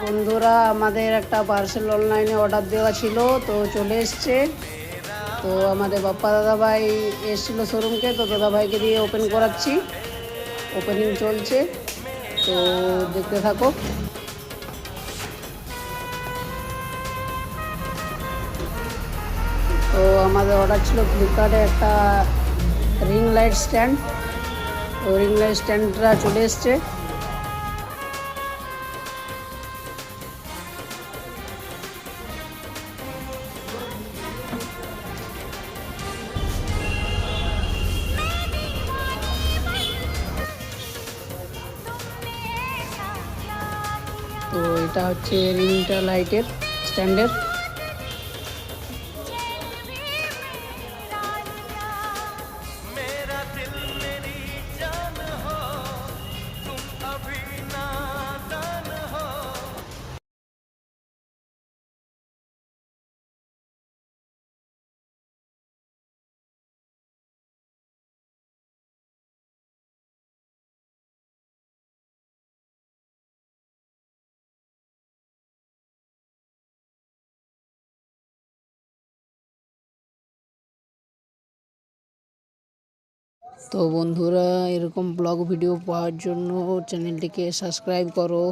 বন্ধুরা, আমাদের একটা পার্সেল অনলাইনে অর্ডার দেওয়া ছিল, তো চলে এসছে। তো আমাদের বাপ্পা দাদাভাই এসেছিল শোরুমকে, তো দাদাভাইকে দিয়ে ওপেন করাচ্ছি। ওপেনিং চলছে, তো দেখতে থাকো। তো আমাদের অর্ডার ছিল ফ্লিপকার্টে একটা রিং লাইট স্ট্যান্ড। তো রিং লাইট স্ট্যান্ডটা চলে এসছে। তো এটা হচ্ছে রিংটা লাইটের স্ট্যান্ডের। তো বন্ধুরা, এরকম ব্লগ ভিডিও পাওয়ার জন্য চ্যানেলটিকে সাবস্ক্রাইব করো।